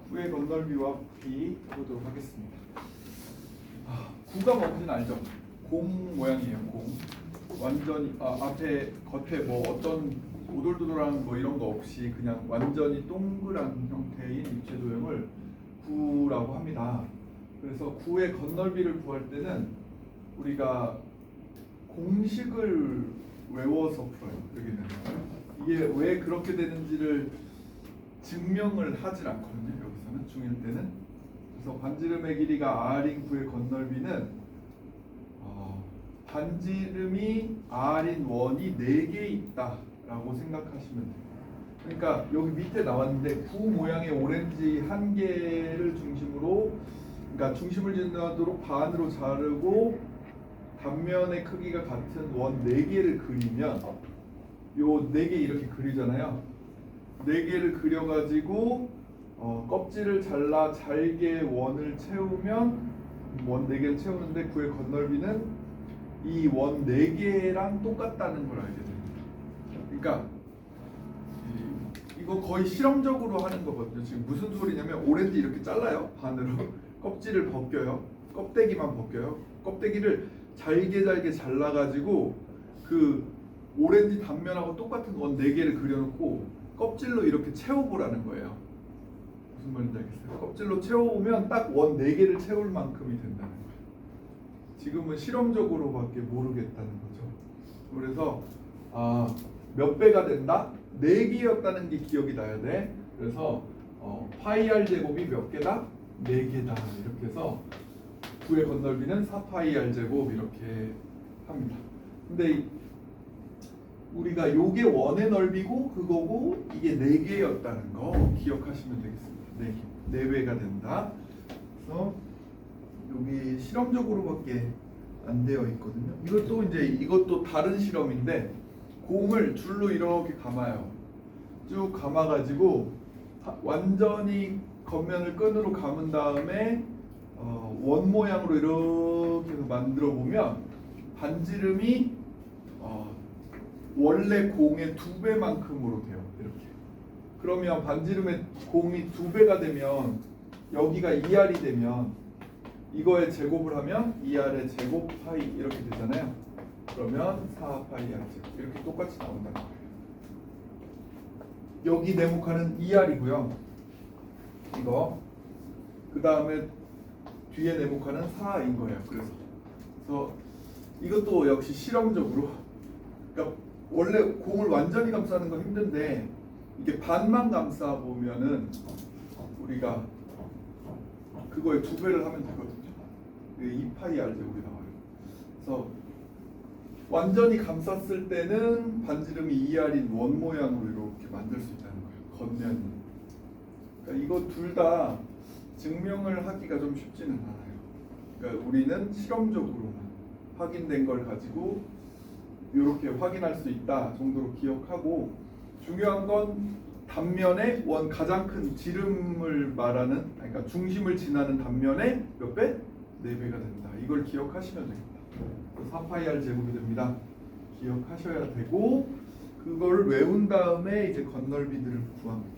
구의 건널비와 부피 보도록 하겠습니다. 구가 뭔지는 알죠? 공 모양이에요. 공. 완전히 앞에 겉에 뭐 어떤 오돌도돌한 뭐 이런 거 없이 그냥 완전히 동그란 형태인 입체 도형을 구라고 합니다. 그래서 구의 건널비를 구할 때는 우리가 공식을 외워서 풀어요. 여기는 이게 왜 그렇게 되는지를 증명을 하질 않거든요. 여기서는 중1 때는. 그래서 반지름의 길이가 r인 구의 건널비는 반지름이 r인 원이 4개 있다라고 생각하시면 돼요. 그러니까 여기 밑에 나왔는데 구 모양의 오렌지 1개를 중심으로, 그러니까 중심을 지나도록 반으로 자르고 단면의 크기가 같은 원 4개를 그리면 요 4개 이렇게 그리잖아요. 4개를 그려가지고 껍질을 잘라 잘게 원을 채우면 원 4개를 채우는데 구의 건널비는 이 원 4개랑 똑같다는 걸 알게 됩니다. 그러니까 이거 거의 실험적으로 하는 거거든요. 지금 무슨 소리냐면 오렌지 이렇게 잘라요. 반으로 껍질을 벗겨요. 껍데기만 벗겨요. 껍데기를 잘게 잘라가지고 그 오렌지 단면하고 똑같은 원 4개를 그려놓고 껍질로 이렇게 채워보라는 거예요. 무슨 말인지 알겠어요? 껍질로 채워보면 딱 원 4개를 채울 만큼이 된다는 거예요. 지금은 실험적으로밖에 모르겠다는 거죠. 그래서 몇 배가 된다? 4개였다는 게 기억이 나야 돼. 그래서 파이 r 제곱이 몇 개다? 4개다. 이렇게 해서 구의 건널비는 4파이 r 제곱 이렇게 합니다. 근데 우리가 요게 원의 넓이고 그거고 이게 4개였다는 거 기억하시면 되겠습니다. 4배가 된다. 그래서 여기 실험적으로밖에 안 되어 있거든요. 이것도 다른 실험인데 공을 줄로 이렇게 감아요. 쭉 감아가지고 완전히 겉면을 끈으로 감은 다음에 원 모양으로 이렇게 해서 만들어 보면 반지름이 원래 공의 2배만큼으로 돼요. 이렇게. 그러면 반지름의 공이 2배가 되면 여기가 2r이 되면 이거의 제곱을 하면 2r의 제곱 파이 이렇게 되잖아요. 그러면 4파이 r 제곱 이렇게 똑같이 나온다는 거예요. 여기 네모칸은 2r이고요. 이거 그 다음에 뒤에 네모칸은 4인 거예요. 그래서 이것도 역시 실험적으로, 그러니까 원래 공을 완전히 감싸는 건 힘든데 이게 반만 감싸 보면은 우리가 그거의 2배를 하면 되거든요. 2파이 r 제곱이 나와요. 그래서 완전히 감쌌을 때는 반지름이 2r인 원 모양으로 이렇게 만들 수 있다는 거예요. 겉면이. 그러니까 이거 둘 다 증명을 하기가 좀 쉽지는 않아요. 그러니까 우리는 실험적으로만 확인된 걸 가지고 이렇게 확인할 수 있다 정도로 기억하고, 중요한 건 단면에 원 가장 큰 지름을 말하는, 그러니까 중심을 지나는 단면에 몇 배? 4배가 된다. 이걸 기억하시면 됩니다. 4파이 r 제곱이 됩니다. 기억하셔야 되고 그걸 외운 다음에 이제 건널비들을 구합니다.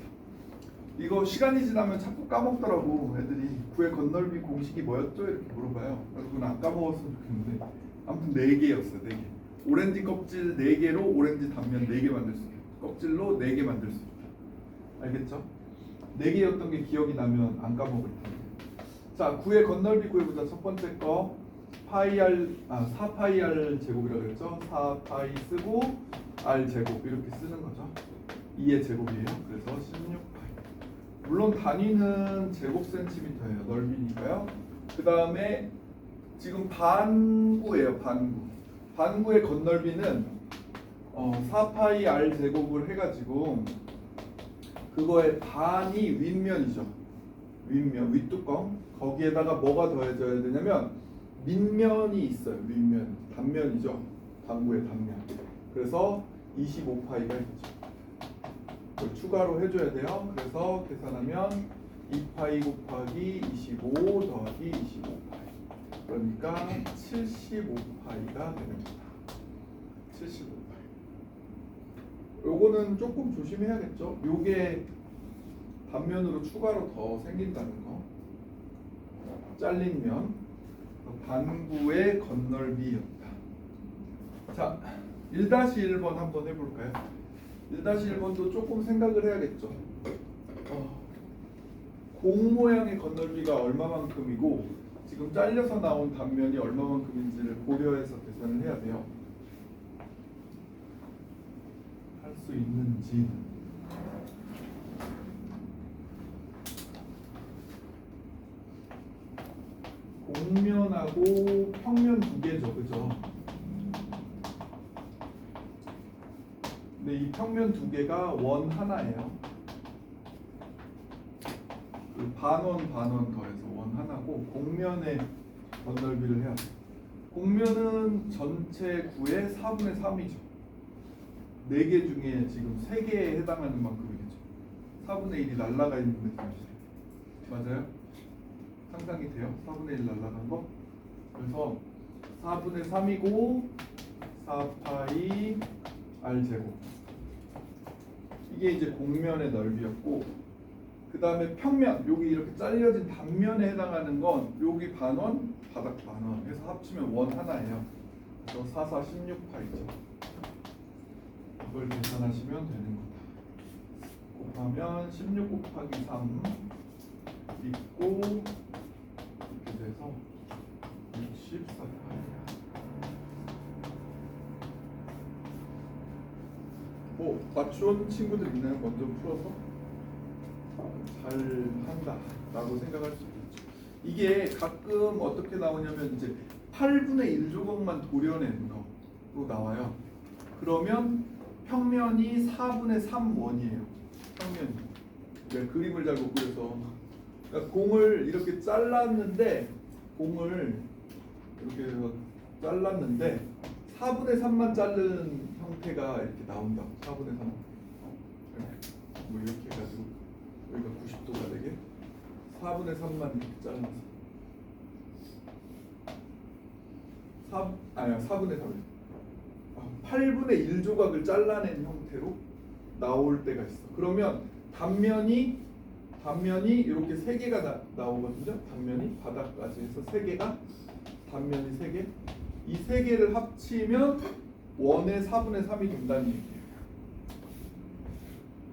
이거 시간이 지나면 자꾸 까먹더라고 애들이. 구의 건널비 공식이 뭐였죠? 이렇게 물어봐요. 여러분 안 까먹었으면 좋겠는데 아무튼 4개였어요. 4개. 오렌지 껍질 4개로 오렌지 단면 4개 만들 수 있어요. 껍질로 4개 만들 수 있다. 알겠죠? 4개였던 게 기억이 나면 안 까먹을 텐데. 자, 구의 건널비 구해보자. 첫 번째 거 4파이 r 제곱이라고 그랬죠? 4파이 쓰고 r 제곱 이렇게 쓰는 거죠. 2의 제곱이에요. 그래서 16파이. 물론 단위는 제곱센티미터예요. 넓이니까요. 그 다음에 지금 반구예요. 반구의 건널비는 4파이 r 제곱을 해가지고 그거의 반이 윗면이죠. 윗면, 윗뚜껑. 거기에다가 뭐가 더해져야 되냐면 밑면이 있어요. 밑면, 단면이죠. 반구의 단면. 그래서 25파이가 있죠. 그걸 추가로 해줘야 돼요. 그래서 계산하면 2파이 곱하기 25 더하기 25파이. 그러니까 75파이가 됩니다. 75파이. 요거는 조금 조심해야겠죠. 요게 단면으로 추가로 더 생긴다는 거. 잘린 면 반구의 건널비였다. 자, 1-1번 한번 해볼까요? 1-1번도 조금 생각을 해야겠죠. 공 모양의 건널비가 얼마만큼이고 지금 잘려서 나온 단면이 얼마만큼인지를 고려해서 계산을 해야 돼요. 할 수 있는지. 공면하고 평면 두 개죠, 그죠? 근데 이 평면 두 개가 원 하나예요. 그 반원 더해서 원 하나고 공면의 건널비를 해야 돼요. 공면은 전체 구의 4분의 3이죠. 4개 중에 지금 3개에 해당하는 만큼이겠죠. 4분의 1이 날라가 있는 느낌이죠. 맞아요? 상상이 돼요? 4분의 1 날라간 거? 그래서 4분의 3이고 4파이 r제곱. 이게 이제 공면의 넓이였고, 그 다음에 평면, 여기 이렇게 잘려진 단면에 해당하는 건 여기 반원, 바닥 반원 해서 합치면 원 하나예요. 그래서 4, 4, 16파이죠. 이걸 계산하시면 되는 거다. 곱하면 16 곱하기 3 있고 이렇게 돼서 64파이. 맞춘 친구들 있나요? 먼저 풀어서 잘 한다 라고 생각할 수 있겠죠. 이게 가끔 어떻게 나오냐면 이제 8분의 1 조각만 도려낸 거로 나와요. 그러면 평면이 4분의 3 원이에요. 평면이. 그러니까 그림을 잘 못 그려서, 그러니까 공을 이렇게 잘랐는데 4분의 3만 자른 형태가 이렇게 나온다. 4분의 3. 뭐 이렇게 해가지고 여기가 90도가 되게 4분의 3만 이렇게 잘라서 4분의 3. 8분의 1 조각을 잘라낸 형태로 나올 때가 있어. 그러면 단면이 이렇게 3개가 나오거든요. 단면이 바닥까지 해서 3개가, 단면이 3개. 이 3개를 합치면 원의 4분의 3이 된다는 얘기예요.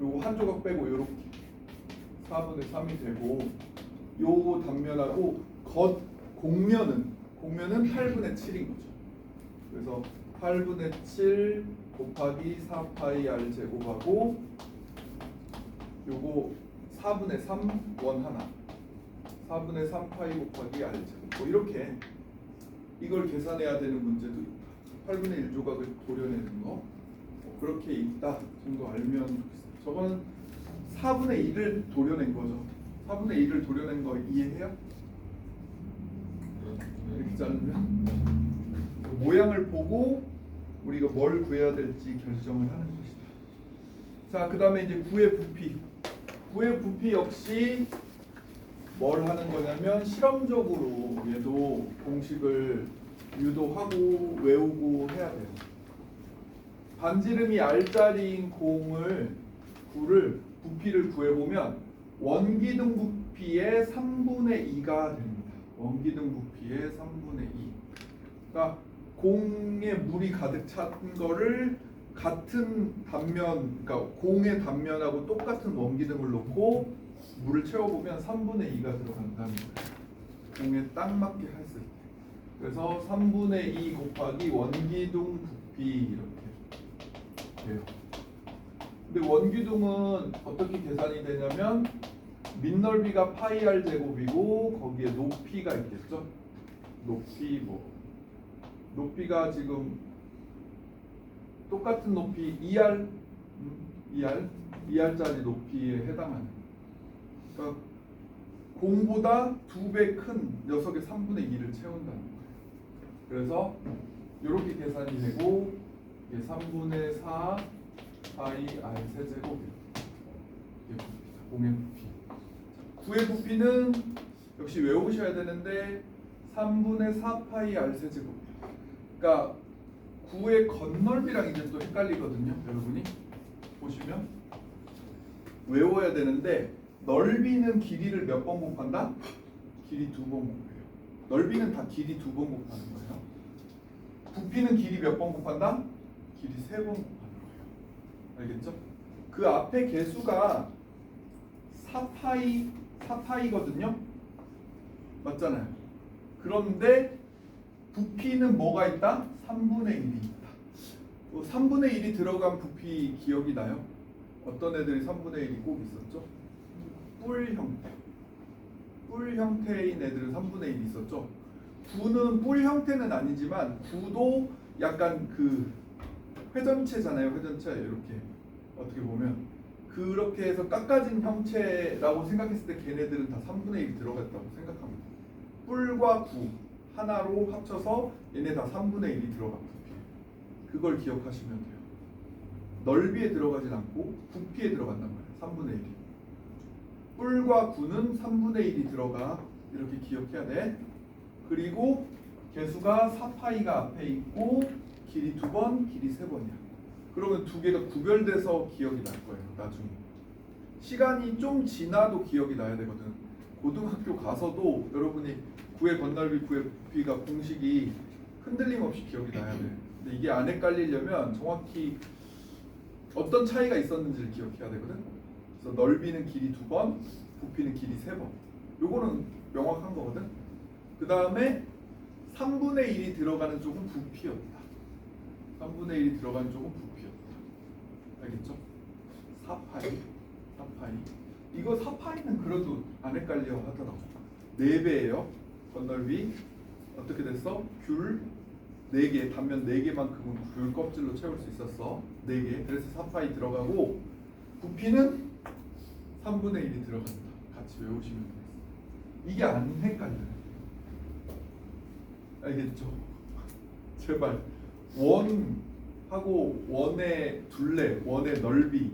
요거 한 조각 빼고 요렇게 4분의 3이 되고, 요 단면하고 겉 공면은 8분의 7인 거죠. 그래서 8분의 7 곱하기 4파이 r 제곱하고 요거 4분의 3 원 하나, 4분의 3파이 곱하기 r 제곱. 뭐 이렇게 이걸 계산해야 되는 문제도 있다. 8분의 1 조각을 도려내는 거 그렇게 있다 정도 알면 좋겠어요. 저건 4분의 1을 도려낸 거죠. 4분의 1을 도려낸 거 이해해요? 이렇게 자르면 모양을 보고 우리가 뭘 구해야 될지 결정을 하는 것이다. 자, 그 다음에 이제 구의 부피. 구의 부피 역시 뭘 하는 거냐면 실험적으로 얘도 공식을 유도하고 외우고 해야 돼요. 반지름이 R짜리인 구를 부피를 구해보면 원기둥 부피의 3분의 2가 됩니다. 원기둥 부피의 3분의 2. 그러니까 공에 물이 가득 찬 거를 같은 단면, 그러니까 공의 단면하고 똑같은 원기둥을 놓고 물을 채워보면 3분의 2가 들어간다는 거예요. 공에 딱 맞게 했을 때. 그래서 3분의 2 곱하기 원기둥 부피 이렇게 돼요. 근데 원기둥은 어떻게 계산이 되냐면 밑넓이가 파이 r 제곱이고 거기에 높이가 있겠죠. 높이가 지금 똑같은 높이 2r짜리 높이에 해당하는. 그러니까 공보다 2배 큰 녀석의 3분의 2를 채운다는 거예요. 그래서 이렇게 계산이 되고 이게 3분의 4 파이 r 세제곱 이게 부피다. 공의 부피. 구의 부피는 역시 외우셔야 되는데 3분의 4 파이 r 세제곱이에요. 그러니까 구의 건널비랑 이제 또 헷갈리거든요. 여러분이 보시면 외워야 되는데 넓이는 길이를 몇 번 곱한다? 길이 2번 곱해요. 넓이는 다 길이 2번 곱하는 거예요. 부피는 길이 몇 번 곱한다? 길이 3번 곱하는 거예요. 알겠죠? 그 앞에 개수가 4파이거든요. 맞잖아요. 그런데 부피는 뭐가 있다? 3분의 1이 있다. 3분의 1이 들어간 부피 기억이 나요? 어떤 애들이 3분의 1이 꼭 있었죠? 뿔 형태. 뿔 형태인 애들은 3분의 1이 있었죠? 구는 뿔 형태는 아니지만 구도 약간 그 회전체잖아요. 회전체 이렇게 어떻게 보면 그렇게 해서 깎아진 형체라고 생각했을 때 걔네들은 다 3분의 1이 들어갔다고 생각합니다. 뿔과 구 하나로 합쳐서 얘네 다 3분의 1이 들어간 부피예요. 그걸 기억하시면 돼요. 넓이에 들어가진 않고 부피에 들어간단 말이에요. 3분의 1이. 뿔과 구는 3분의 1이 들어가. 이렇게 기억해야 돼. 그리고 개수가 4파이가 앞에 있고 길이 2번, 길이 3번이야. 그러면 두 개가 구별돼서 기억이 날 거예요. 나중에. 시간이 좀 지나도 기억이 나야 되거든. 고등학교 가서도 여러분이 구의 건널비, 구의 부피가 공식이 흔들림 없이 기억이 나야 돼. 근데 이게 안 헷갈리려면 정확히 어떤 차이가 있었는지를 기억해야 되거든. 그래서 넓이는 길이 2번, 부피는 길이 3번. 요거는 명확한 거거든. 그 다음에 3분의 1이 들어가는 쪽은 부피였다. 3분의 1이 들어가는 쪽은 부피였다. 알겠죠? 4파이. 이거 4파이는 그래도 안 헷갈려 하더라고. 4배예요. 건널비. 어떻게 됐어? 귤 4개, 단면 4개만큼은 귤 껍질로 채울 수 있었어. 4개. 그래서 4파이 들어가고 부피는 3분의 1이 들어간다. 같이 외우시면 되겠어. 이게 안 헷갈려요. 알겠죠? 제발 원하고 원의 둘레, 원의 넓이,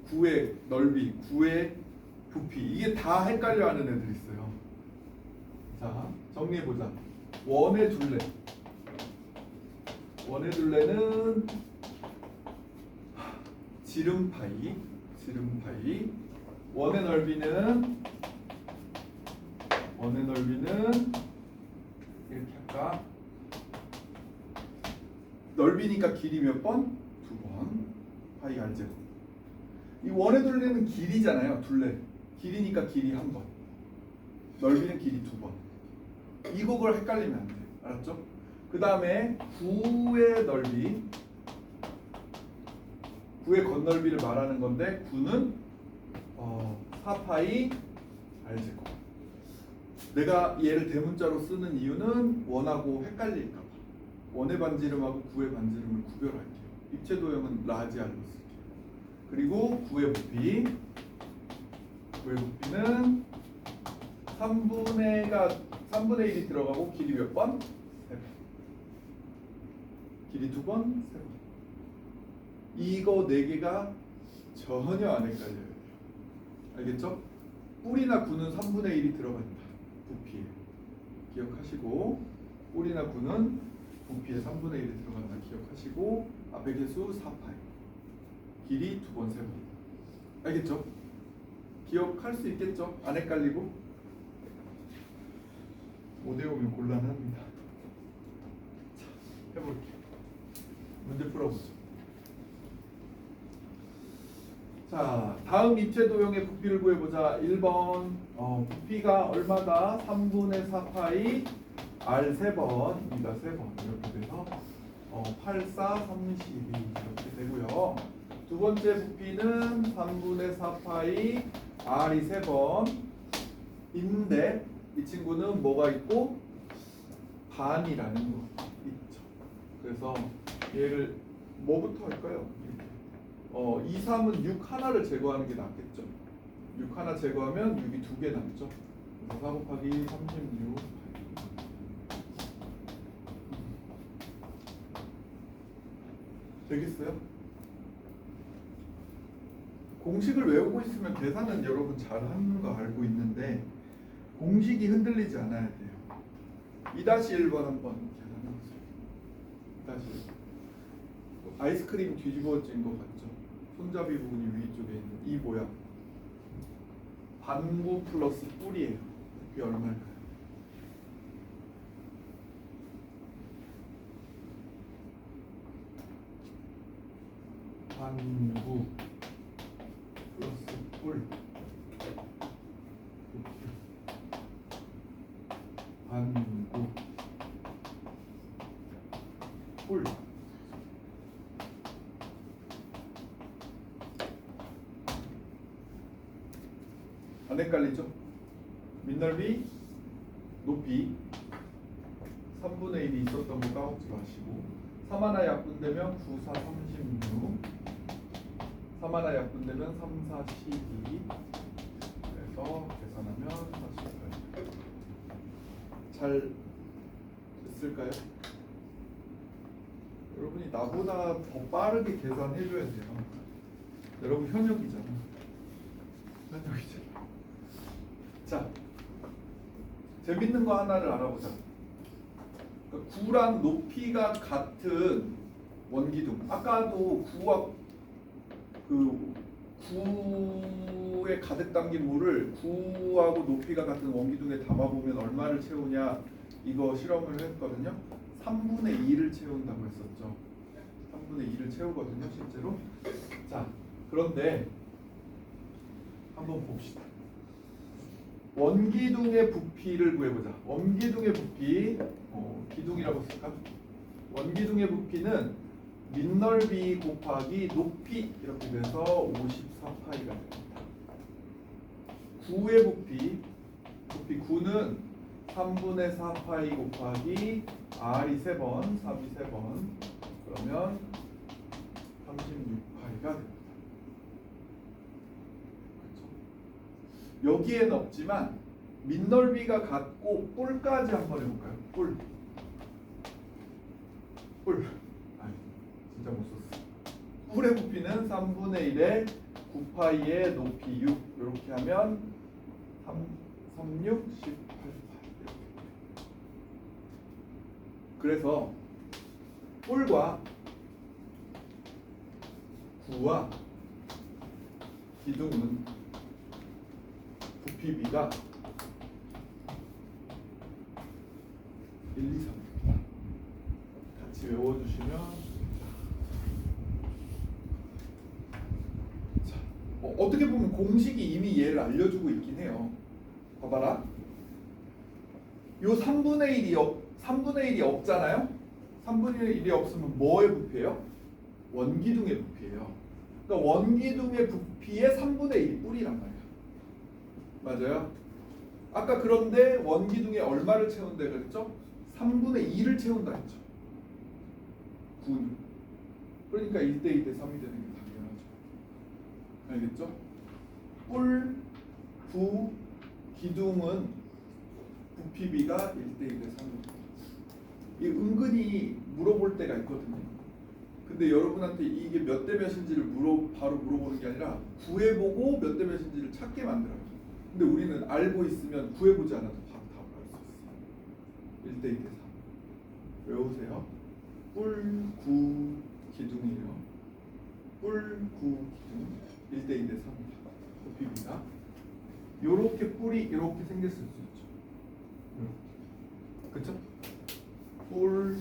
구의 넓이, 구의 부피 이게 다 헷갈려 하는 애들 있어요. 자, 정리해보자. 원의 둘레. 원의 둘레는 지름파이. 원의 넓이는 이렇게 할까? 넓이니까 길이 몇 번? 2번. 파이 R제곱. 이 원의 둘레는 길이잖아요. 둘레. 길이니까 길이 1번. 넓이는 길이 2번. 이걸 헷갈리면 안 돼. 알았죠? 그 다음에 구의 넓이. 구의 건널비를 말하는 건데 구는 4파이 R제곱. 내가 얘를 대문자로 쓰는 이유는 원하고 헷갈릴까 봐. 원의 반지름하고 구의 반지름을 구별할게요. 입체 도형은 라지 R로 쓸게요. 그리고 구의 부피는 3분의 1이 들어가고 길이 몇 번? 3번. 길이 2번, 3번. 이거 4개가 전혀 안 헷갈려야 돼요. 알겠죠? 뿔이나 구는 3분의 1이 들어간다. 부피에. 기억하시고 뿔이나 구는 부피에 3분의 1이 들어간다. 기억하시고 앞에 개수 4파이. 길이 2번, 3번. 알겠죠? 기억할 수 있겠죠? 안 헷갈리고? 5대5면 곤란합니다. 자, 해볼게요. 문제 풀어보죠. 자, 다음 입체 도형의 부피를 구해보자. 1번 부피가 얼마다? 3분의 4파이 R 3번, E가 3번 이렇게 돼서 8, 4, 32 이렇게 되고요. 두 번째 부피는 3분의 4파이 R이 3번인데 이 친구는 뭐가 있고? 반이라는 거 있죠. 그래서 얘를 뭐부터 할까요? 2, 3은 6 하나를 제거하는 게 낫겠죠. 6 하나 제거하면 6이 2개 남죠. 그래서 4 곱하기 36 되겠어요? 공식을 외우고 있으면 계산은 여러분 잘하는 거 알고 있는데 공식이 흔들리지 않아야 돼요. 2-1번 한번 계산해보세요. 2-1번. 아이스크림 뒤집어진 거 같죠? 손잡이 부분이 위쪽에 있는 이 모양. 반구 플러스 뿔이에요. 부피 얼마일까요? 반구 플러스 뿔. 반구 뿔. 안 헷갈리죠? 민넓이, 높이 3분의 1이 있었던 거 까먹지 마시고 3 하나 약분되면 9, 4, 36 3 하나 약분되면 3, 4, 12 그래서 계산하면 48 잘 됐을까요? 여러분이 나보다 더 빠르게 계산해줘야 돼요. 여러분 현역이잖아. 현역이잖아. 자, 재밌는 거 하나를 알아보자. 그러니까 구랑 높이가 같은 원기둥. 아까도 구와 그 구에 가득 담긴 물을 구하고 높이가 같은 원기둥에 담아보면 얼마를 채우냐 이거 실험을 했거든요. 3분의 2를 채운다고 했었죠. 3분의 2를 채우거든요, 실제로. 자, 그런데 한번 봅시다. 원기둥의 부피를 구해보자. 원기둥의 부피, 기둥이라고 쓸까? 원기둥의 부피는 민넓이 곱하기 높이 이렇게 돼서 54파이가 됩니다. 구의 부피 9는 3분의 4파이 곱하기 r이 3번, 3이 3번 그러면 36파이가 됩니다. 여기에는 없지만 민넓이가 같고 뿔까지 한번 해볼까요? 뿔. 아니 진짜 못 썼어. 뿔의 부피는 3분의 1에 9파이의 높이 6 이렇게 하면 36, 18파이 그래서 뿔과 구와 기둥은 부피비가 1, 2, 3입니다. 같이 외워주시면 자, 어떻게 보면 공식이 이미 얘를 알려주고 있긴 해요. 봐봐라. 요 3분의 1이 없잖아요. 3분의 1이 없으면 뭐의 부피예요? 원기둥의 부피예요. 그러니까 원기둥의 부피의 3분의 1이 뿔이란 말이야. 맞아요? 아까 그런데 원기둥에 얼마를 채운다 그랬죠? 3분의 2를 채운다 했죠. 9는. 그러니까 1대 2대 3이 되는 게 당연하죠. 알겠죠? 뿔, 구, 기둥은 부피비가 1대 2대 3입니다. 이 은근히 물어볼 때가 있거든요. 근데 여러분한테 이게 몇 대 몇인지를 바로 물어보는 게 아니라 구해보고 몇 대 몇인지를 찾게 만들어요. 근데 우리는 알고 있으면 구해보지 않아도 바로 답을 알 수 있어요. 1대 2대 3 외우세요. 뿔, 구, 기둥이에요. 뿔, 구, 기둥 1대 2대 3입니다. 부피비가 요렇게 뿔이 이렇게 생겼을 수 있죠. 그쵸? 뿔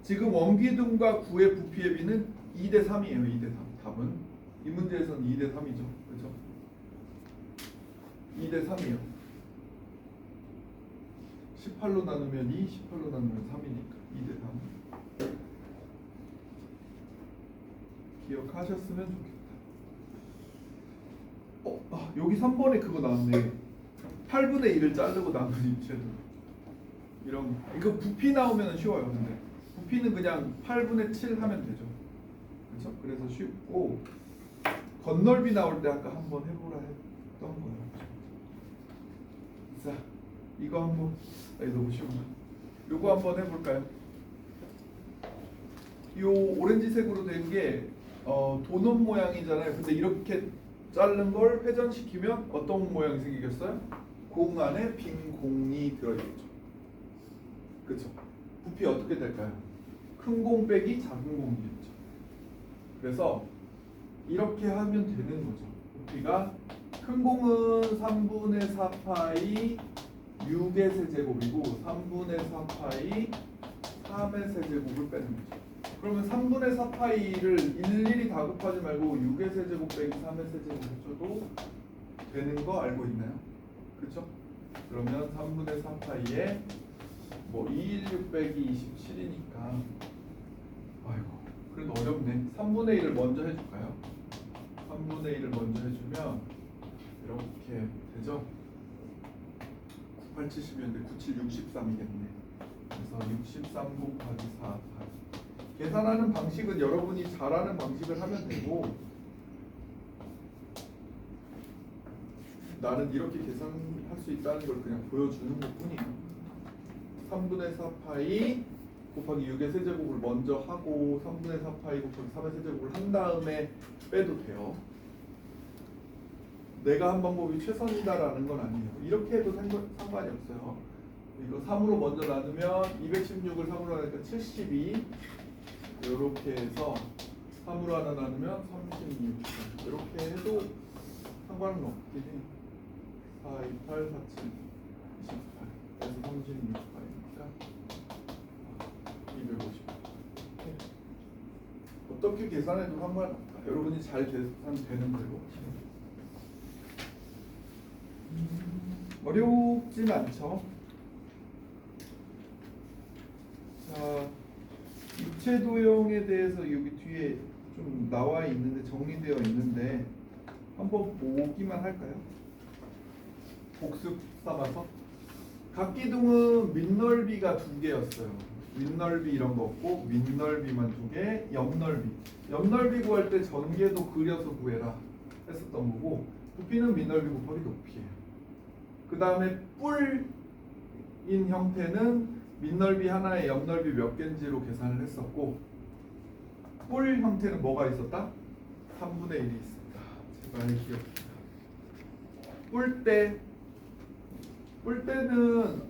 지금 원기둥과 구의 부피의 비는 2대 3이에요. 2대 3 답은 이 문제에서는 2대 3이죠. 그죠? 2대 3이에요. 18로 나누면 2, 18로 나누면 3이니까 2대 3 기억하셨으면 좋겠다. 여기 3번에 그거 나왔네. 8분의 1을 자르고 나눈 입체도 이런 이거 부피 나오면 쉬워요. 근데 부피는 그냥 8분의 7 하면 되죠. 그렇죠? 그래서 쉽고 건넓이 나올 때 아까 한번 해보라 했던 거예요. 자, 이거 한번 이거 너무 쉬운가? 요거 한번 해볼까요? 요 오렌지색으로 된 게 도넛 모양이잖아요. 근데 이렇게 자른 걸 회전시키면 어떤 모양이 생기겠어요? 공 안에 빈 공이 들어있겠죠. 그렇죠? 부피 어떻게 될까요? 큰 공 빼기 작은 공이겠죠. 그래서 이렇게 하면 되는 거죠. 부피가 큰 공은 3분의 4파이 6의 세제곱이고 3분의 4파이 3의 세제곱을 빼는 거죠. 그러면 3분의 4파이를 일일이 다 곱하지 말고 6의 세제곱 빼기 3의 세제곱 해줘도 되는 거 알고 있나요? 그렇죠? 그러면 3분의 4파이에 뭐 216 빼기 27이니까 아이고 그래도 어렵네. 3분의 1을 먼저 해줄까요? 3분의 1을 먼저 해주면 이렇게 되죠? 98, 70이었는데 97, 63이겠네. 그래서 63 곱하기 4, 8. 계산하는 방식은 여러분이 잘하는 방식을 하면 되고 나는 이렇게 계산할 수 있다는 걸 그냥 보여주는 것뿐이에요. 3분의 4파이 곱하기 6의 세제곱을 먼저 하고 3분의 4파이 곱하기 3의 세제곱을 한 다음에 빼도 돼요. 내가 한 방법이 최선이다라는 건 아니에요. 이렇게 해도 상관이 없어요. 이거 3으로 먼저 나누면 216을 3으로 나누니까 72 이렇게 해서 3으로 하나 나누면 36 이렇게 해도 상관은 없긴 해요. 4, 2, 8, 4, 7, 28 그래서 36파이니까 250 어떻게 계산해도 상관없다. 여러분이 잘 계산되는 대로 어렵진 않죠. 자, 입체 도형에 대해서 여기 뒤에 좀 나와 있는데 정리되어 있는데 한번 보기만 할까요? 복습 삼아서 각기둥은 밑넓이가 2개였어요. 윗넓이 이런 거 없고 윗넓이만 2개, 옆넓이. 옆넓이 구할 때 전개도 그려서 구해라 했었던 거고 부피는 밑넓이 곱하기 높이에요. 그 다음에 뿔인 형태는 밑넓이 하나에 옆넓이 몇 개인지로 계산을 했었고 뿔 형태는 뭐가 있었다? 3분의 1이 있었다. 제발 기억합니다. 뿔대는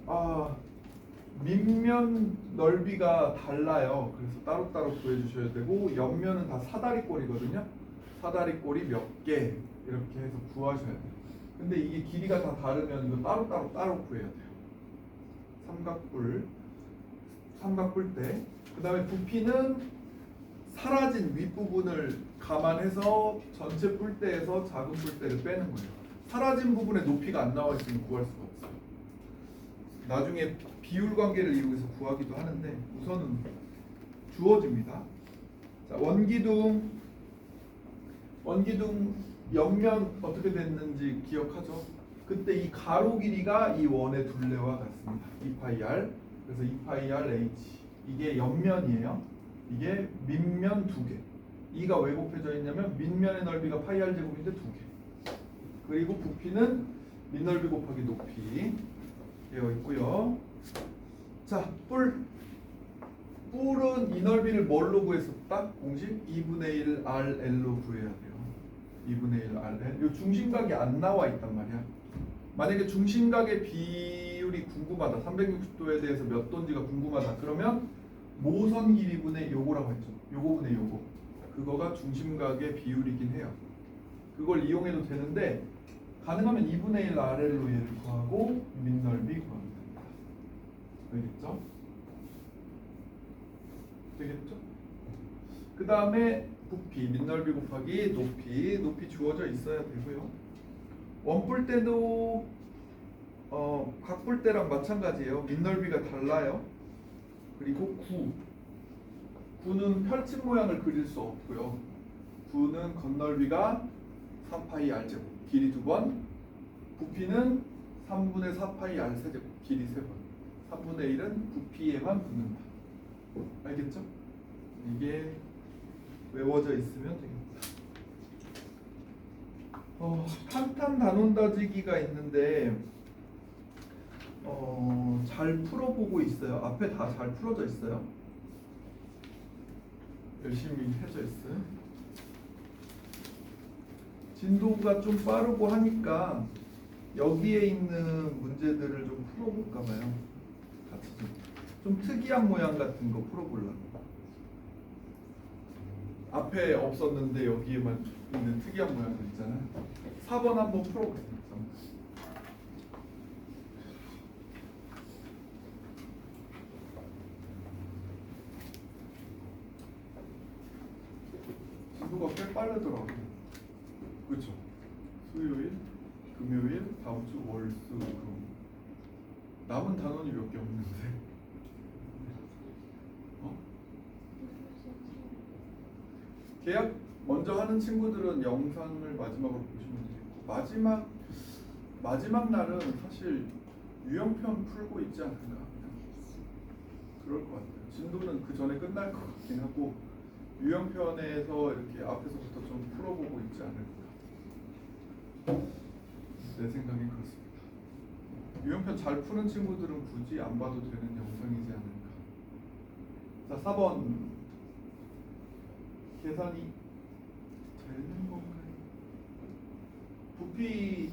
밑면 넓이가 달라요. 그래서 따로따로 구해주셔야 되고 옆면은 다 사다리꼴이거든요. 사다리꼴이 몇 개 이렇게 해서 구하셔야 돼요. 근데 이게 길이가 다 다르면 이거 따로 구해야 돼요. 삼각뿔대. 그 다음에 부피는 사라진 윗부분을 감안해서 전체 뿔대에서 작은 뿔대를 빼는 거예요. 사라진 부분에 높이가 안 나와 있으면 구할 수가 없어요. 나중에 비율 관계를 이용해서 구하기도 하는데 우선은 주어집니다. 자, 원기둥 옆면 어떻게 됐는지 기억하죠? 그때 이 가로 길이가 이 원의 둘레와 같습니다. 2파이 r. 그래서 2파이 r h. 이게 옆면이에요. 이게 밑면 2개. 이가 왜 곱해져 있냐면 밑면의 넓이가 파이 r 제곱인데 2개. 그리고 부피는 밑넓이 곱하기 높이 되어 있고요. 자, 뿔은 이 넓이를 뭘로 구했었다? 공식 2분의 1 RL로 구해야 돼요. 2분의 1 RL. 이 중심각이 안 나와 있단 말이야. 만약에 중심각의 비율이 궁금하다. 360도에 대해서 몇 도인지가 궁금하다. 그러면 모선 길이분의 요거라고 했죠. 요거분의 요거. 그거가 중심각의 비율이긴 해요. 그걸 이용해도 되는데 가능하면 2분의 1 RL로 얘를 구하고 밑넓이 구하면 됩니다. 알겠죠? 되겠죠? 그 다음에 부피, 밑넓이 곱하기 높이 주어져 있어야 되고요. 원뿔대도 각뿔대랑 마찬가지예요. 밑넓이가 달라요. 그리고 구는 펼친 모양을 그릴 수 없고요. 구는 겉넓이가 3파이 r제곱, 길이 2번, 부피는 3분의 4파이 r 세제곱, 길이 3번. 3분의 1은 부피에만 붙는다. 알겠죠? 이게 외워져 있으면 됩니다. 탄탄 단원다지기가 있는데 잘 풀어보고 있어요. 앞에 다 잘 풀어져 있어요. 열심히 해져 있어요. 진도가 좀 빠르고 하니까 여기에 있는 문제들을 좀 풀어볼까 봐요. 같이 좀 특이한 모양 같은 거 풀어보려고. 앞에 없었는데 여기에만 있는 특이한 모양들 있잖아요. 4번 한번 풀어보세요. 진도가 꽤 빠르더라고요. 그렇죠? 수요일, 금요일, 다음 주 월, 수, 금. 남은 단원이 몇 개 없는데. 어? 계약 먼저 하는 친구들은 영상을 마지막으로 보시면 되겠고, 마지막 날은 사실 유형편 풀고 있지 않을까. 그럴 것 같아요. 진도는 그 전에 끝날 것 같긴 하고, 유형편에서 이렇게 앞에서부터 좀 풀어보고 있지 않을까. 내 생각엔 그렇습니다. 유형편 잘 푸는 친구들은 굳이 안 봐도 되는 영상이지 않을까. 자, 4번 계산이 되는 건가요? 부피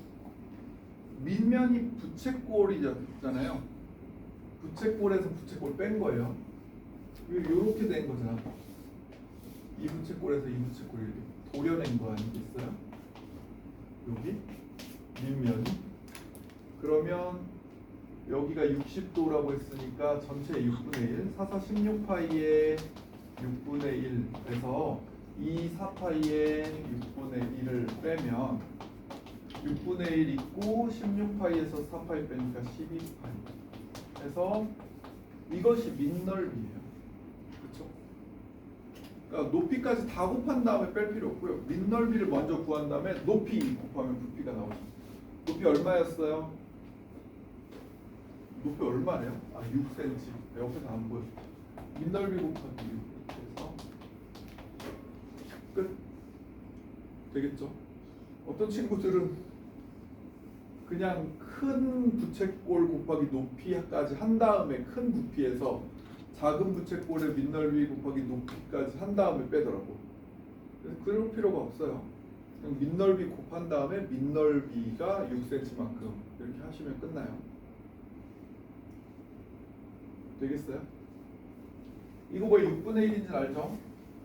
밑면이 부채꼴이잖아요. 부채꼴에서 부채꼴 뺀 거예요. 이렇게 된 거잖아. 이 부채꼴에서 이 부채꼴 이렇게 도려낸 거 아니겠어요? 여기 밑면이. 그러면 여기가 60도라고 했으니까 전체 6분의 1, 4, 4, 16파이의 6분의 1에서 2, 4파이의 6분의 1을 빼면 6분의 1 있고 16파이에서 4파이 빼니까 12파이 해서 이것이 밑넓이에요. 그렇죠? 그러니까 높이까지 다 곱한 다음에 뺄 필요 없고요. 밑넓이를 먼저 구한 다음에 높이 곱하면 부피가 나오죠. 높이 얼마였어요? 높이 얼마래요? 아, 6cm. 옆에서 안 보여. 밑넓이 곱하기 6 이렇게 해서 끝. 되겠죠? 어떤 친구들은 그냥 큰 부채꼴 곱하기 높이까지 한 다음에 큰 부피에서 작은 부채꼴의 밑넓이 곱하기 높이까지 한 다음에 빼더라고. 그래서 그럴 필요가 없어요. 그냥 밑넓이 곱한 다음에 밑넓이가 6cm만큼 이렇게 하시면 끝나요. 되겠어요? 이거 뭐 6분의 1인지 알죠?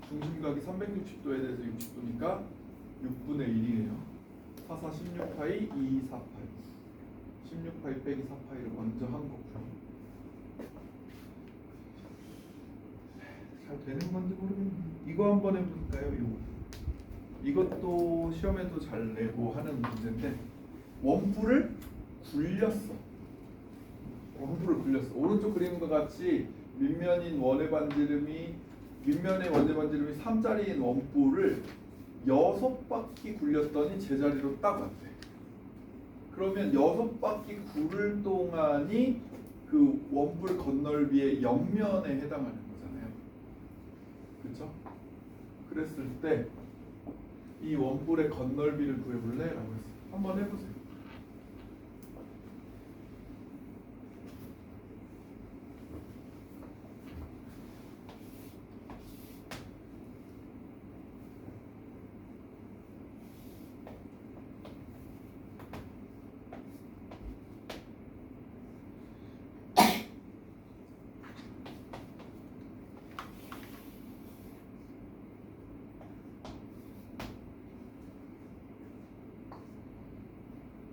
중심각이 360도에 대해서 60도니까 6분의 1이에요. 4, 4, 16파이, 2, 4파이. 16파이 빼기 4파이를 먼저 한 거고요. 잘 되는 건지 모르겠는데 이거 한번 해볼까요? 이것도 시험에도 잘 내고 하는 문제인데 원뿔을 굴렸어. 원뿔을 굴렸어. 오른쪽 그림과 같이 밑면인 원의 반지름이 밑면의 원의 반지름이 3짜리인 원뿔을 6바퀴 굴렸더니 제자리로 딱 왔대. 그러면 6바퀴 구를 동안이 그 원뿔 건널비의 옆면에 해당하는 거잖아요. 그렇죠? 그랬을 때 이 원뿔의 건널비를 구해볼래? 라고 했어요. 한번 해보세요.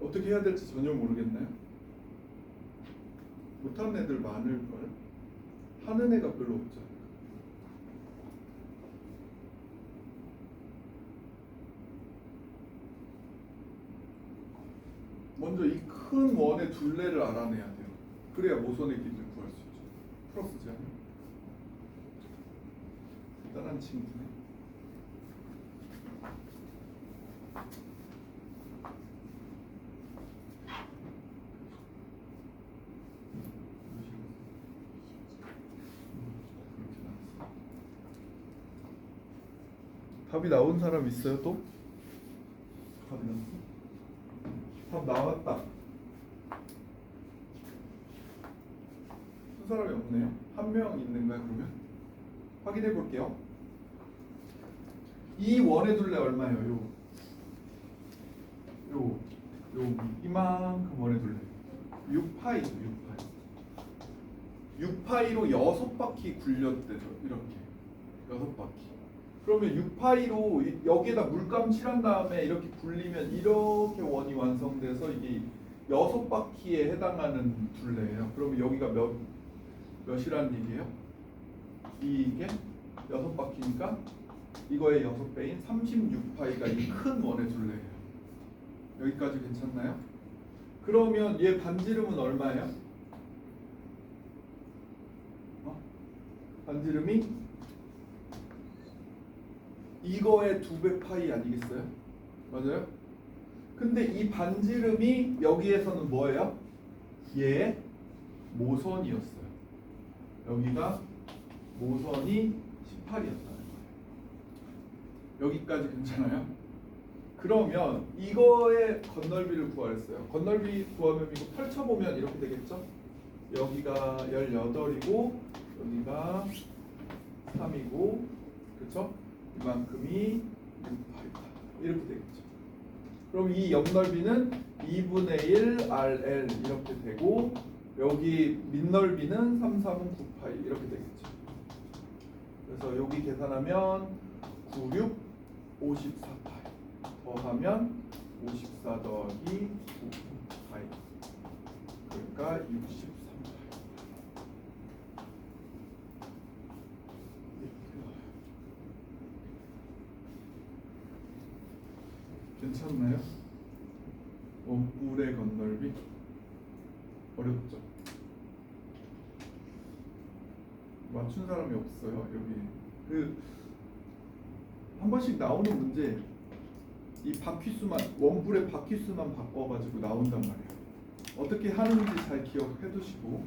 어떻게 해야 될지 전혀 모르겠나요? 못하는 애들 많을걸? 하는 애가 별로 없죠. 먼저 이 큰 원의 둘레를 알아내야 돼요. 그래야 모선의 길이를 구할 수 있죠. 풀어쓰지 않아요? 대단한 친구네. 답이 나온 사람 있어요 또? 답이 나왔어? 답 나왔다. 쓴 사람이 없네요. 한 명 있는가요 그러면? 확인해 볼게요. 이 원의 둘레 얼마예요? 이만큼 원의 둘레 6파이죠. 6파이로 6바퀴 굴렸대죠. 이렇게 6바퀴. 그러면 6파이로 여기에다 물감 칠한 다음에 이렇게 굴리면 이렇게 원이 완성돼서 이게 6바퀴에 해당하는 둘레예요. 그러면 여기가 몇이라는 얘기예요? 이게 6바퀴니까 이거의 6배인 36파이가 이 큰 원의 둘레예요. 여기까지 괜찮나요? 그러면 얘 반지름은 얼마예요? 반지름이 이거의 2배 파이 아니겠어요? 맞아요? 근데 이 반지름이 여기에서는 뭐예요? 얘의 모선이었어요. 여기가 모선이 18이었다는 거예요. 여기까지 괜찮아요? 그러면 이거의 건널비를 구하랬어요. 건널비 구하면 이거 펼쳐보면 이렇게 되겠죠? 여기가 18이고 여기가 3이고 그렇죠? 이만큼이 6파이다. 이렇게 되겠죠. 그럼 이 옆넓이는 2분의 1 RL 이렇게 되고 여기 밑넓이는 3, 3은 9파이 이렇게 되겠죠. 그래서 여기 계산하면 9, 6, 54파이 더하면 54 더하기 9파이 그러니까 63파이. 괜찮나요? 원뿔의 건널비 어렵죠? 맞춘 사람이 없어요. 여기 한 번씩 나오는 문제 이 바퀴수만 원뿔의 바퀴수만 바꿔가지고 나온단 말이에요. 어떻게 하는지 잘 기억해 두시고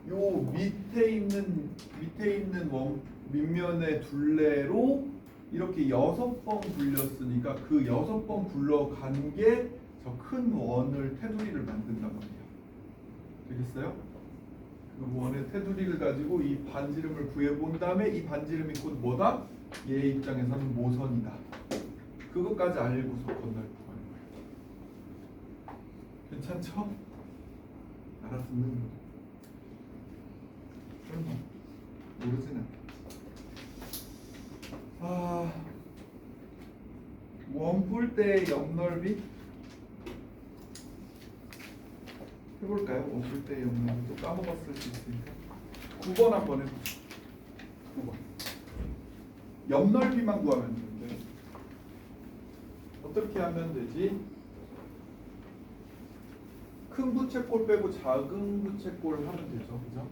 요 밑에 있는 원 밑면의 둘레로 이렇게 6번 굴렸으니까 그 6번 굴러간 게 저 큰 원을 테두리를 만든단 말이에요. 되겠어요? 그 원의 테두리를 가지고 이 반지름을 구해본 다음에 이 반지름이 곧 뭐다? 얘 입장에서는 모선이다. 그것까지 알고서 건널 거예요. 괜찮죠? 알아듣는 거. 설마 모르진 않겠지. 원뿔대의 옆넓이 해볼까요? 원뿔대의 옆넓이 또 까먹었을 수 있으니까 9번 한번 해보죠. 9번 옆넓이만 구하면 되는데 어떻게 하면 되지? 큰 부채꼴 빼고 작은 부채꼴 하면 되죠, 그죠?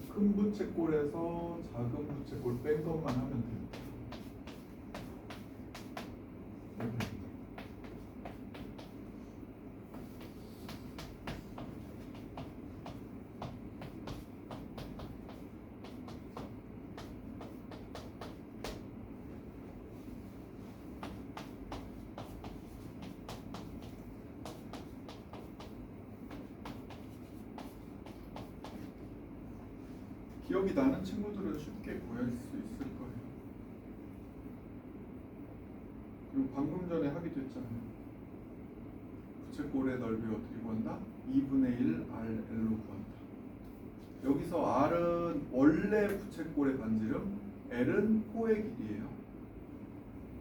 큰 부채꼴에서 작은 부채꼴 뺀 것만 하면 됩니다. 기억이 나는 친구들은 쉽게 구할 수 있을 거예요. 그리고 방금 전에 하기도 했잖아요. 부채꼴의 넓이 어떻게 구한다? 2분의 1 RL로 구한다. 여기서 R은 원래 부채꼴의 반지름, L은 코의 길이에요.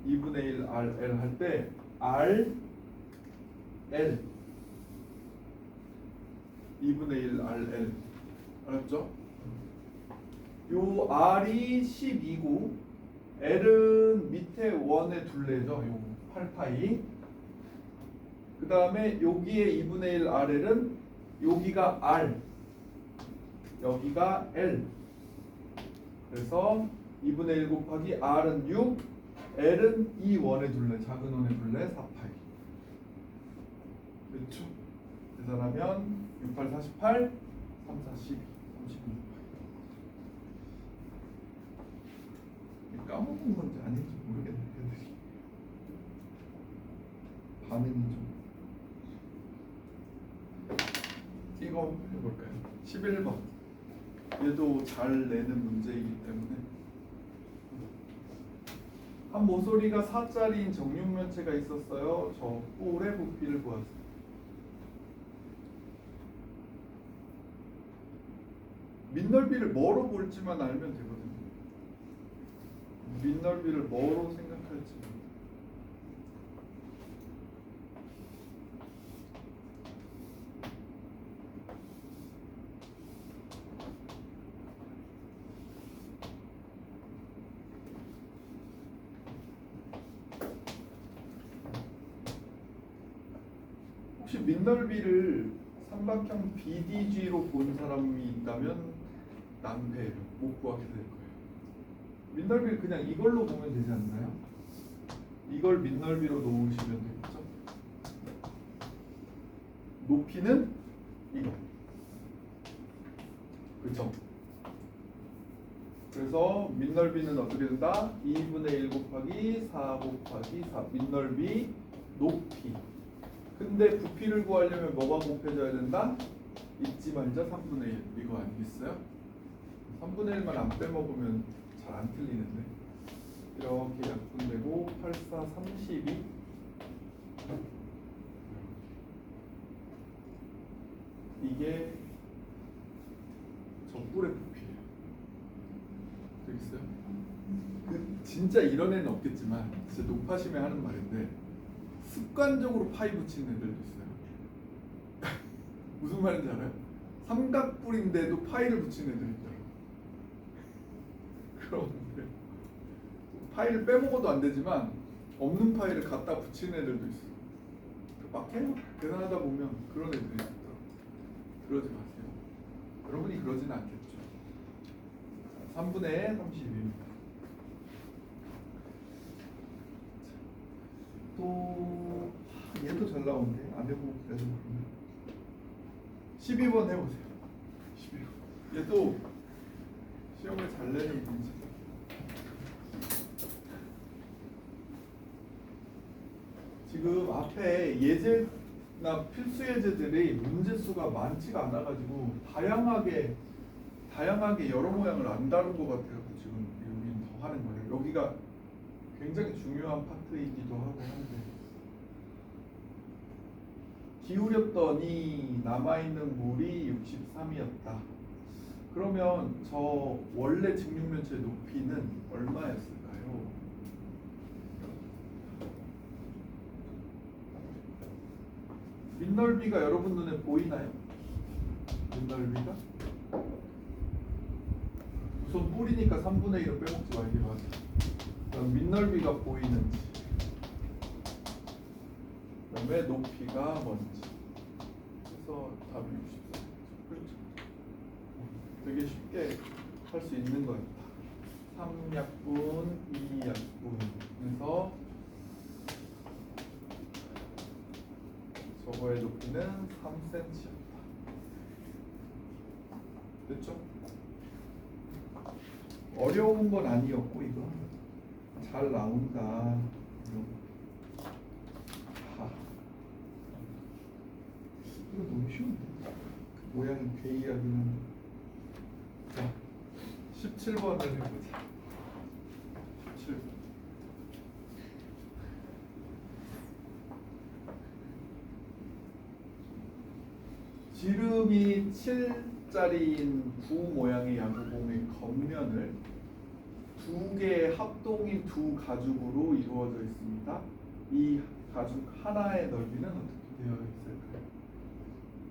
2분의 1 RL 할 때 R, L 2분의 1 RL 알았죠? 요 R이 12고 L은 밑에 원의 둘레죠. 요 8파이. 그 다음에 여기에 2분의 1 RL은 여기가 R 여기가 L. 그래서 2분의 1 곱하기 R은 6 L은 이 원의 둘레 작은 원의 둘레 4파이. 그렇죠? 계산하면 6, 8, 48 3, 4, 12 36 까먹은 건지 아닌지 모르겠네. 애들이 반응이 좀 이거 해볼까요? 11번 얘도 잘 내는 문제이기 때문에 한 모서리가 4짜리인 정육면체가 있었어요. 저 뿔의 부피를 구하세요. 밑넓이를 뭐로 볼지만 알면 되거든요. 밑넓이를 뭐로 생각할지. 혹시 밑넓이를 삼각형 BDG로 본 사람이 있다면 낭패예요. 못 구하게 될 거예요. 밑넓이를 그냥 이걸로 보면 되지 않나요? 이걸 밑넓이로 놓으시면 되겠죠. 높이는 이거. 그렇죠? 그래서 밑넓이는 어떻게 된다? 2분의 1 곱하기 4 곱하기 4 밑넓이 높이. 근데 부피를 구하려면 뭐가 곱해져야 된다? 잊지 말자 3분의 1 이거 아니겠어요? 3분의 1만 안 빼먹으면 잘 안 틀리는데 이렇게 약분되고 8, 4, 32 이게 적불의 부피예요. 되겠어요? 진짜 이런 애는 없겠지만 진짜 높아심에 하는 말인데 습관적으로 파이 붙이는 애들도 있어요. 무슨 말인지 알아요? 삼각뿔인데도 파이를 붙이는 애들 있더라고요. 그런데 파이를 빼먹어도 안 되지만 없는 파이를 갖다 붙이는 애들도 있어요. 막 해요. 계산하다 보면 그런 애들이 있더라고요. 그러지 마세요. 여러분이 그러지는 않겠죠. 3분의 32입니다. 또 얘도 잘 나오는데 안 해보고 계속 그러면 12번 해보세요. 12번. 얘도 시험을 잘 내는 문제. 지금 앞에 예제나 필수 예제들이 문제 수가 많지가 않아가지고 다양하게 여러 모양을 안 다룬 것 같아요. 지금 여기 더 하는 거예요. 여기가 굉장히 중요한 파트이기도 하고 한데 기울였더니 남아있는 물이 63이었다. 그러면 저 원래 직육면체의 높이는 얼마였을까요? 밑넓이가 여러분 눈에 보이나요? 밑넓이가? 우선 뿔이니까 3분의 1을 빼먹지 말기로 하죠. 그럼 밑넓이가 보이는지, 그 다음에 높이가 뭔지. 그래서 답이 64. 그렇죠. 되게 쉽게 할 수 있는 거였다. 3약분, 2약분에서 저거의 높이는 3cm였다. 됐죠? 어려운 건 아니었고 이거 잘 나온다. 이거 너무 쉬운데 모양이 괴이하긴 한데. 자, 17번을 해보자. 17번. 지름이 7짜리인 구 모양의 야구공의 겉면을 두 개의 합동인 두 가죽으로 이루어져 있습니다. 이 가죽 하나의 넓이는 어떻게 되어 있을까요?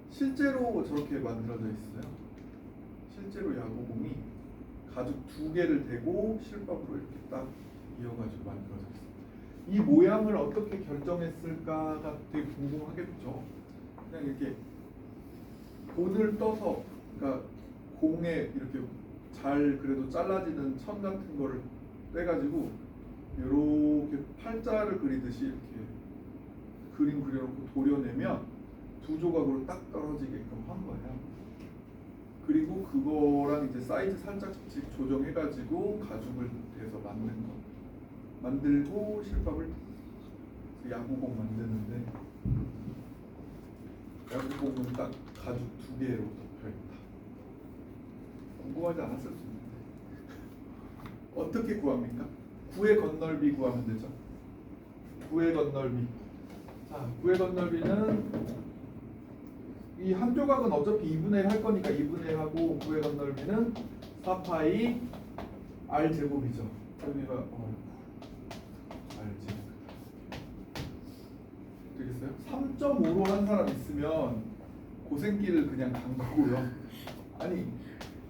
실제로 저렇게 만들어져 있어요. 실제로 야구공이 가죽 두 개를 대고 실밥으로 이렇게 딱 이어가지고 만들어져 있습니다. 이 모양을 어떻게 결정했을까가 되게 궁금하겠죠. 그냥 이렇게 본을 떠서, 그러니까 공에 이렇게 잘 그래도 잘라지는 천 같은 거를 떼가지고 이렇게 팔자를 그리듯이 이렇게 그림 그려놓고 도려내면 두 조각으로 딱 떨어지게끔 한 거예요. 그리고 그거랑 이제 사이즈 살짝씩 조정해가지고 가죽을 대서 만든 거. 만들고 실밥을 야구공 만드는데 야구공은 딱 가죽 두 개로 덮여있다. 궁금하지 않았을 수 있는데 어떻게 구합니까? 9의 겉넓이 구하면 되죠. 9의 겉넓이. 자, 9의 겉넓이는 이 한 조각은 어차피 2분의 1 할 거니까 2분의 1 하고 구의 건널비는 4파이 r 제곱이죠. 여기가 r 제곱 되겠어요? 3.5로 한 사람 있으면 고생길을 그냥 간 거고요. 아니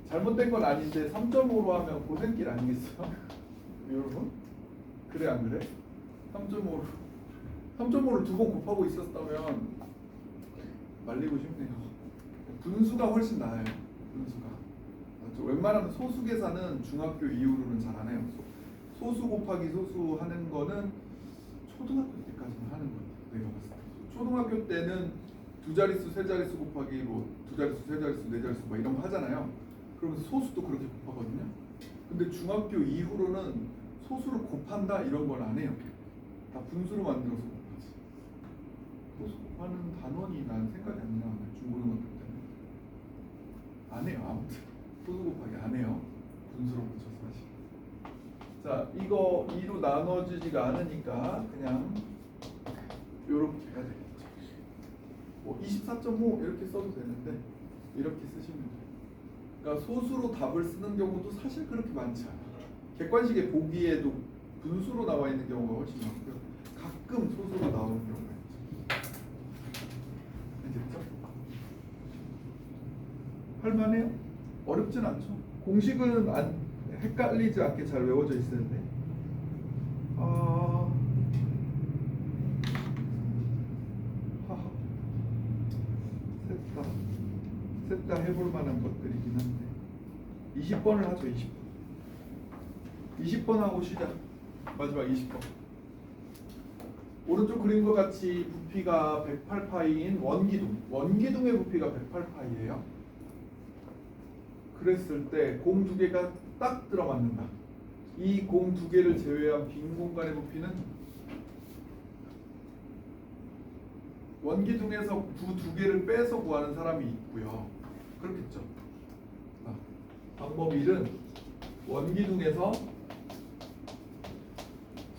잘못된 건 아닌데 3.5로 하면 고생길 아니겠어요? 여러분? 그래 안 그래? 3.5를 두 번 곱하고 있었다면 말리고 싶네요. 분수가 훨씬 나아요. 분수가. 웬만하면 소수 계산은 중학교 이후로는 잘 안 해요. 소수 곱하기 소수 하는 거는 초등학교 때까지는 하는 거예요. 내가 봤을 때. 초등학교 때는 두 자릿수, 세 자릿수 곱하기 뭐 두 자릿수, 세 자릿수, 네 자릿수 뭐 이런 거 하잖아요. 그러면 소수도 그렇게 곱하거든요. 근데 중학교 이후로는 소수를 곱한다 이런 걸 안 해요. 다 분수로 만들어서 곱하지. 소수 곱하는 단원이 난 생각이 안 나. 중고등학교 때는 안 해요. 아무튼 소수 곱하기 안 해요. 분수로 붙여서 하시. 자, 이거 2로 나눠지지가 않으니까 그냥 요렇게 해야 되겠죠. 뭐 24.5 이렇게 써도 되는데 이렇게 쓰시면 돼요. 그러니까 소수로 답을 쓰는 경우도 사실 그렇게 많지 않아요. 객관식에 보기에도 분수로 나와 있는 경우가 훨씬 많고요. 가끔 소수로 나오는 경우가 있죠. 알겠죠? 할만해요? 어렵진 않죠. 공식은 헷갈리지 않게 잘 외워져 있었는데 셋 다 해볼 만한 것들이긴 한데 20번을 하죠. 20번 하고 시작. 마지막 20번. 오른쪽 그림과 같이 부피가 108파이인 원기둥의 부피가 108파이예요. 그랬을 때 공 두 개가 딱 들어맞는다. 이 공 두 개를 제외한 빈 공간의 부피는 원기둥에서 구 두 개를 빼서 구하는 사람이 있고요. 그렇겠죠. 방법 1은 원기둥에서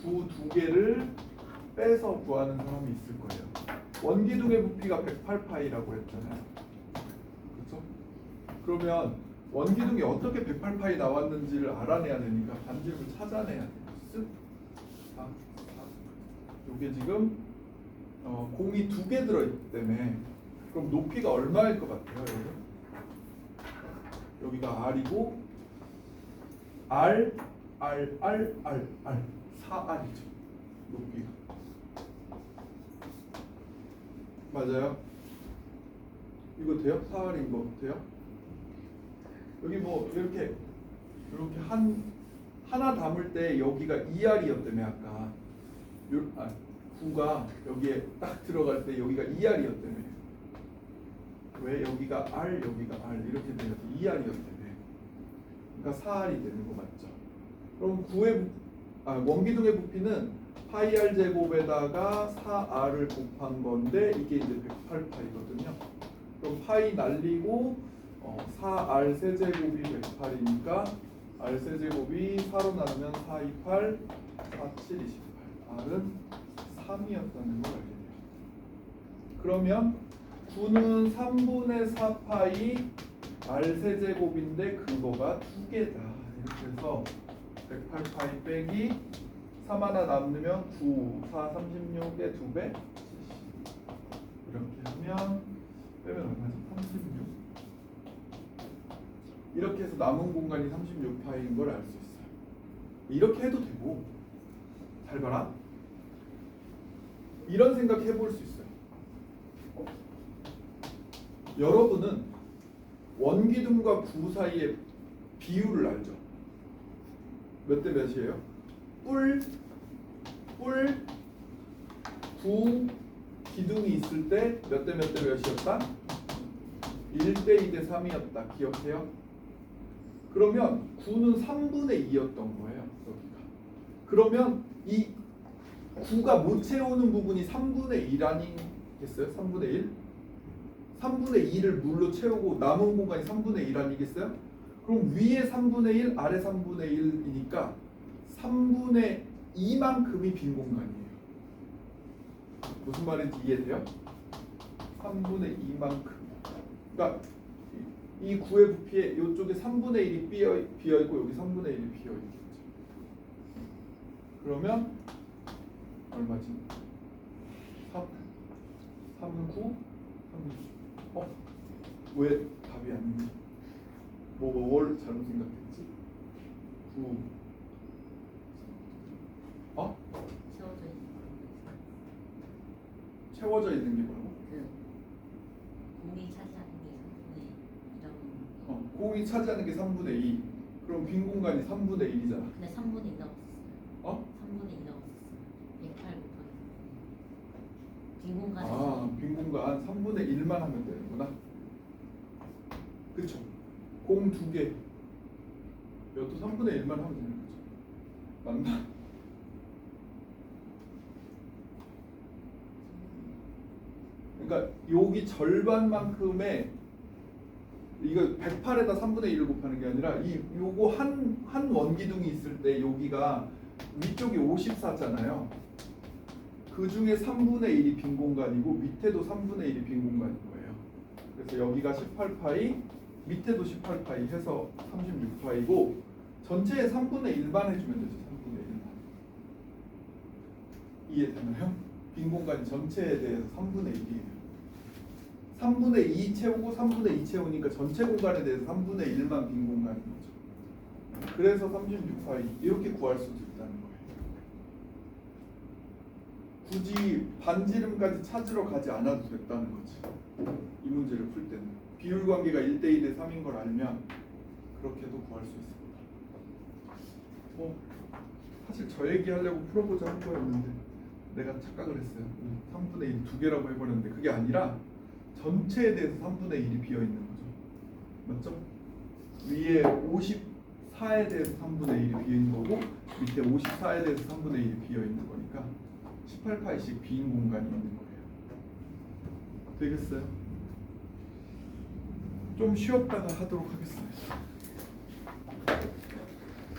구 두 개를 빼서 구하는 사람이 있을 거예요. 원기둥의 부피가 108파이라고 했잖아요. 그렇죠? 그러면 원기둥이 어떻게 108파이 나왔는지를 알아내야 되니까 반지름을 찾아내야 돼요. 이게 지금 공이 두 개 들어있기 때문에 그럼 높이가 얼마일 것 같아요, 여러분? 여기가 R이고 R 4R이죠. 높이가 맞아요? 이거 돼요? 4R인 거 돼요? 여기 뭐 이렇게 하나 담을 때 여기가 2R이었다며 아까 9가 여기에 딱 들어갈 때 여기가 2R이었다며 왜 여기가 R 여기가 R 이렇게 돼서 2R이었다며 그러니까 4R이 되는 거 맞죠? 그럼 원기둥의 부피는 파이 R 제곱에다가 4R을 곱한 건데 이게 이제 108파이거든요. 그럼 파이 날리고 4R 세제곱이 108이니까 R 세제곱이 4로 나누면 4, 2, 8, 4, 7, 28 R은 3이었다는 걸 알게 돼요. 그러면 9는 3분의 4파이 R 세제곱인데 그거가 2개다. 이렇게 해서 108파이 빼기 3 하나 남으면 9, 4, 36의 2배 70 이렇게 하면 빼면 얼마죠? 36 이렇게 해서 남은 공간이 36파이인 걸 알 수 있어요. 이렇게 해도 되고 잘 봐라. 이런 생각 해볼 수 있어요. 여러분은 원기둥과 구 사이의 비율을 알죠? 몇 대 몇이에요? 뿔, 구 기둥이 있을 때 몇 대 몇 대 몇이었다? 1대 2대 3이었다. 기억해요? 그러면 9는 3분의 2였던 거예요. 여기가. 그러면 이 9가 못 채우는 부분이 3분의 1 아니겠어요? 3분의 1? 3분의 2를 물로 채우고 남은 공간이 3분의 1 아니겠어요? 그럼 위에 3분의 1, 아래 3분의 1이니까 3분의 2만큼이 빈 공간이에요. 무슨 말인지 이해돼요? 3분의 2만큼. 그러니까 이 구의 부피에 이쪽에 3분의 1이 비어 있고 여기 3분의 1이 비어 있겠죠. 그러면 얼마지? 3은 9, 3은 왜 답이 아니지? 뭘 잘못 생각했지? 9 채워져 있는 게 뭐라고? 공이 차지하는 게 3분의 2라고. 공이 차지하는 게 3분의 2. 그럼 빈 공간이 3분의 1이잖아. 근데 3분의 2 넣었어요. 3분의 2 넣었어요. 108 곱하기. 빈 공간에. 빈 공간 3분의 1만 하면 되는구나. 그쵸? 공 2개. 이것도 3분의 1만 하면 되는 거죠. 맞나? 그러니까 여기 절반만큼의 이거 108에다 3분의 1을 곱하는 게 아니라 요거 한 원기둥이 있을 때 여기가 위쪽이 54잖아요. 그 중에 3분의 1이 빈 공간이고 밑에도 3분의 1이 빈 공간인 거예요. 그래서 여기가 18파이, 밑에도 18파이 해서 36파이고 전체의 3분의 1만 해주면 되죠. 3분의 1만. 이해되나요? 빈 공간 전체에 대해서 3분의 1이에요. 3분의 2 채우고 3분의 2 채우니까 전체 공간에 대해서 3분의 1만 빈 공간인 거죠. 그래서 36파이 이렇게 구할 수도 있다는 거예요. 굳이 반지름까지 찾으러 가지 않아도 됐다는 거지. 이 문제를 풀 때는 비율 관계가 1대2 대 3인 걸 알면 그렇게도 구할 수 있습니다. 사실 저 얘기하려고 풀어보자 한 거였는데 내가 착각을 했어요. 3분의 1 두 개라고 해버렸는데 그게 아니라 전체에 대해서 3분의 1이 비어있는 거죠. 맞죠? 위에 54에 대해서 3분의 1이 비어있는 거고 밑에 54에 대해서 3분의 1이 비어있는 거니까 18파이씩 빈 공간이 있는 거예요. 되겠어요? 좀 쉬었다가 하도록 하겠습니다.